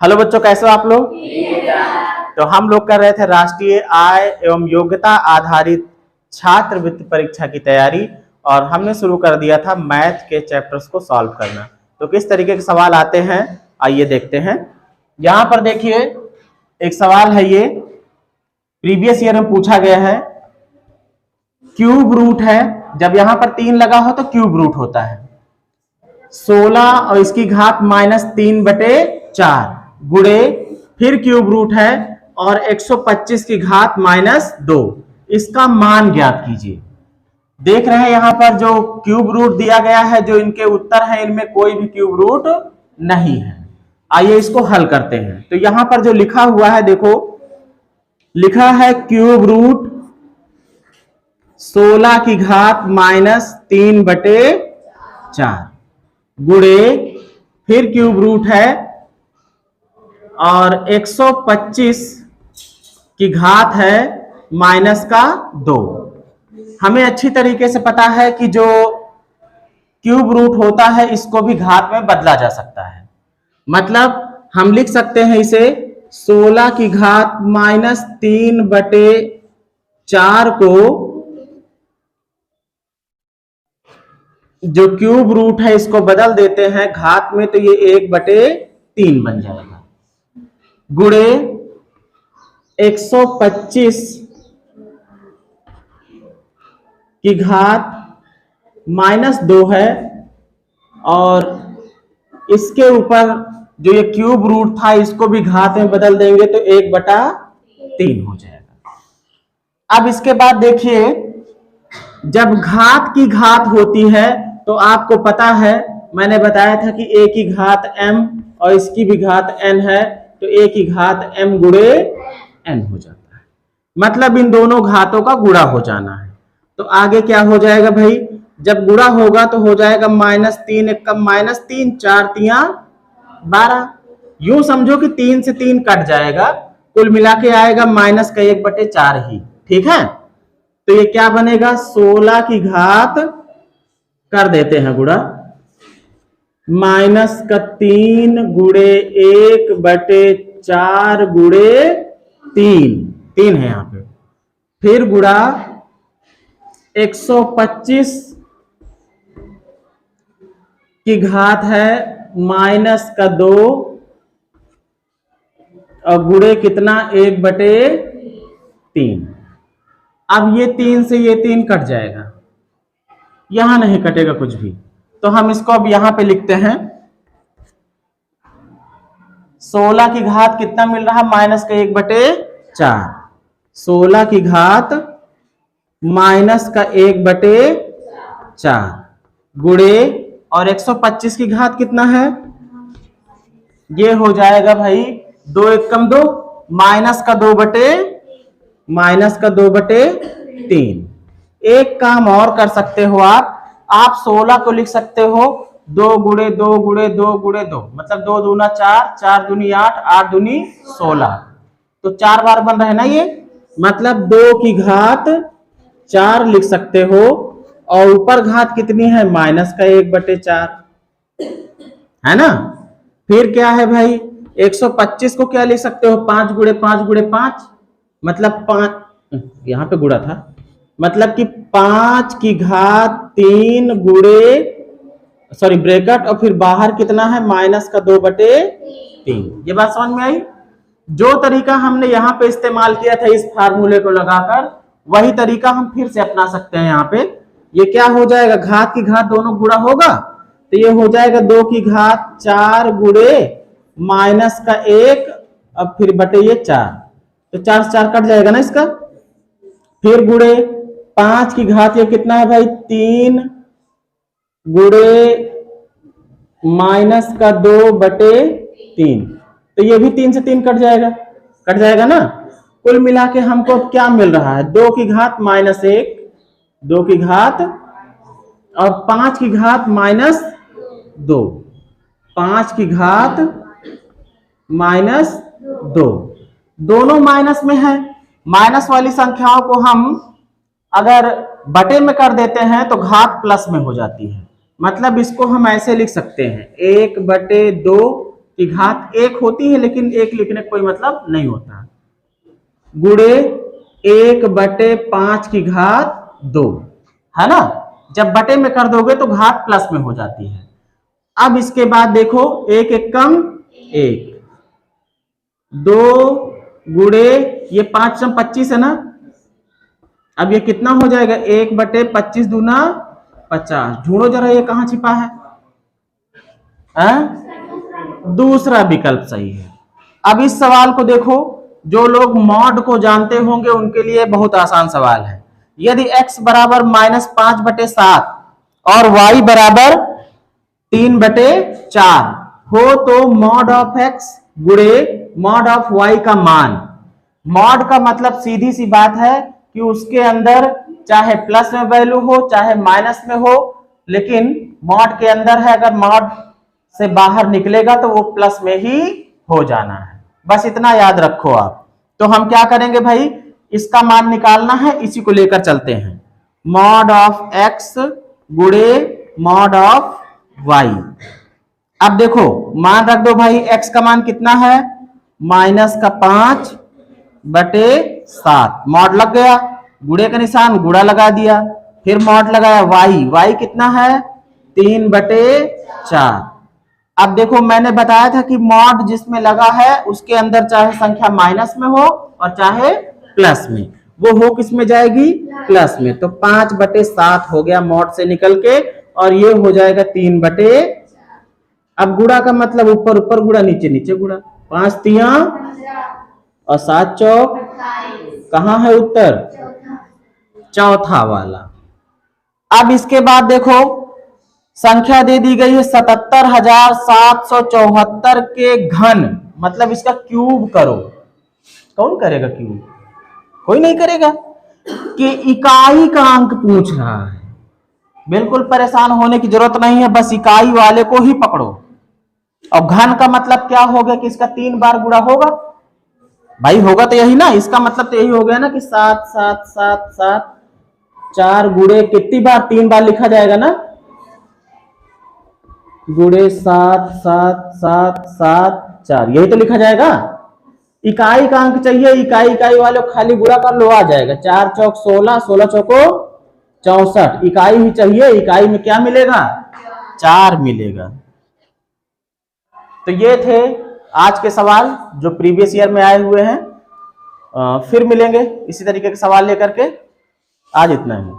Hello बच्चों, कैसे हो आप लोग। तो हम लोग कर रहे थे राष्ट्रीय आय एवं योग्यता आधारित छात्रवृत्ति परीक्षा की तैयारी और हमने शुरू कर दिया था मैथ के चैप्टर्स को सॉल्व करना। तो किस तरीके के सवाल आते हैं आइए देखते हैं। यहाँ पर देखिए एक सवाल है, ये प्रीवियस ईयर में पूछा गया है। क्यूब रूट है, जब यहाँ पर 3 लगा हो तो क्यूब रूट होता है 16 और इसकी घात -3/4 गुणे फिर क्यूब रूट है और 125 की घात -2, इसका मान ज्ञात कीजिए। देख रहे हैं यहाँ पर जो क्यूब रूट दिया गया है, जो इनके उत्तर हैं इनमें कोई भी क्यूब रूट नहीं है। आइए इसको हल करते हैं। तो यहाँ पर जो लिखा हुआ है देखो, लिखा है क्यूब रूट 16 की घात -3/4 गुणे फिर क्यूब रूट है और 125 की घात है -2। हमें अच्छी तरीके से पता है कि जो क्यूब रूट होता है इसको भी घात में बदला जा सकता है। मतलब हम लिख सकते हैं इसे 16 की घात -3/4 को जो क्यूब रूट है इसको बदल देते हैं घात में, तो ये 1/3 बन जाएगा गुणे 125 की घात -2 है और इसके ऊपर जो ये क्यूब रूट था इसको भी घात में बदल देंगे तो 1/3 हो जाएगा। अब इसके बाद देखिए, जब घात की घात होती है तो आपको पता है, मैंने बताया था कि a की घात m और इसकी भी घात n है, तो a की घात m गुणे n हो जाता है। मतलब इन दोनों घातों का गुणा हो जाना है। तो आगे क्या हो जाएगा भाई, जब गुणा होगा तो हो जाएगा -3 × -3 4 × 12। यूं समझो कि 3 से 3 कट जाएगा, कुल मिला के आएगा -1/4 ही। ठीक है, तो ये क्या बनेगा, 16 की घात कर देते हैं गुणा -3 गुणे 1/4 गुणे 3 है यहाँ पे, फिर गुणा 125 की घात है -2 और गुणे कितना 1/3। अब ये 3 से ये 3 कट जाएगा, यहां नहीं कटेगा कुछ भी, तो हम इसको अब यहां पे लिखते हैं। 16 की घात कितना मिल रहा है, -1/4, 16 की घात -1/4 गुणे और 125 की घात कितना है, ये हो जाएगा भाई 2 × 2 -2/3। एक काम और कर सकते हो आप 16 को लिख सकते हो 2 × 2 × 2 × 2, मतलब 2 दूना 4, 4 दूनी 8, 8 दूनी 16, तो 4 बार बन रहे हैं ना ये, मतलब 2 की घात 4 लिख सकते हो और ऊपर घात कितनी है -1/4 है ना। फिर क्या है भाई, 125 को क्या लिख सकते हो, 5 × 5 × 5, मतलब 5, यहां पे गुणा था, मतलब कि 5 की घात 3 गुणे, सॉरी ब्रैकेट, और फिर बाहर कितना है -2/3। ये बात समझ में आई। जो तरीका हमने यहाँ पे इस्तेमाल किया था इस फार्मूले को लगाकर, वही तरीका हम फिर से अपना सकते हैं। यहाँ पे ये क्या हो जाएगा, घात की घात दोनों गुणा होगा तो ये हो जाएगा 2 की घात 4 गुणे -1 और फिर बटे ये 4, तो 4 से 4 कट जाएगा ना इसका, फिर गुणे 5 की घात ये कितना है भाई 3 गुणे -2/3, तो ये भी 3 से 3 कट जाएगा ना। कुल मिला के हमको क्या मिल रहा है, 2 की घात -1, 2 की घात और 5 की घात -2, 5 की घात -2, दोनों माइनस में है। माइनस वाली संख्याओं को हम अगर बटे में कर देते हैं तो घात प्लस में हो जाती है। मतलब इसको हम ऐसे लिख सकते हैं 1/2 की घात 1 होती है, लेकिन 1 लिखने का कोई मतलब नहीं होता, गुणे 1/5 की घात 2, है ना। जब बटे में कर दोगे तो घात प्लस में हो जाती है। अब इसके बाद देखो, 1 1 कम 1, 2 गुणे ये 5 सम 25 है ना। अब ये कितना हो जाएगा, 1/25 दूना 50। ढूंढो जरा ये कहां छिपा है, दूसरा विकल्प सही है। अब इस सवाल को देखो, जो लोग मॉड को जानते होंगे उनके लिए बहुत आसान सवाल है। यदि x बराबर -5/7 और y बराबर 3/4 हो तो मॉड ऑफ x गुणे मॉड ऑफ y का मान। मॉड का मतलब सीधी सी बात है कि उसके अंदर चाहे प्लस में वैल्यू हो चाहे माइनस में हो, लेकिन मॉड के अंदर है, अगर मॉड से बाहर निकलेगा तो वो प्लस में ही हो जाना है। बस इतना याद रखो आप। तो हम क्या करेंगे भाई, इसका मान निकालना है, इसी को लेकर चलते हैं। मॉड ऑफ x गुणे मॉड ऑफ y। अब देखो मान रख दो भाई, x का मान कितना है, -5/7। मॉड लग गया, गुणे का निशान गुणा लगा दिया, फिर मॉड लगाया y कितना है 3/4। अब देखो मैंने बताया था कि मॉड जिसमें लगा है उसके अंदर चाहे संख्या माइनस में हो और चाहे प्लस में, वो हो किस में जाएगी, प्लस में। तो 5/7 हो गया मॉड से निकल के, और ये हो जाएगा 3/। अब गुणा का मतलब ऊपर ऊपर गुणा, नीचे नीचे गुणा, 5 तिया और 7 चौक, कहां है उत्तर, चौथा वाला। अब इसके बाद देखो संख्या दे दी गई है 77,774 के घन, मतलब इसका क्यूब करो। कौन करेगा क्यूब, कोई नहीं करेगा। कि इकाई का अंक पूछ रहा है, बिल्कुल परेशान होने की जरूरत नहीं है, बस इकाई वाले को ही पकड़ो। और घन का मतलब क्या हो गया कि इसका 3 बार गुणा होगा, भाई होगा तो यही ना, इसका मतलब तो यही हो गया ना कि 7 7 7 7, 4 गुणे कितनी बार, 3 बार लिखा जाएगा ना, गुणे 7 7 7 7 4, यही तो लिखा जाएगा। इकाई का अंक चाहिए, इकाई वाले खाली गुणा कर लो, आ जाएगा। 4 चौक 16, 16 चौको 64, इकाई ही चाहिए, इकाई में क्या मिलेगा, 4 मिलेगा। तो ये थे आज के सवाल जो प्रीवियस ईयर में आए हुए हैं। फिर मिलेंगे इसी तरीके के सवाल लेकर के, आज इतना ही।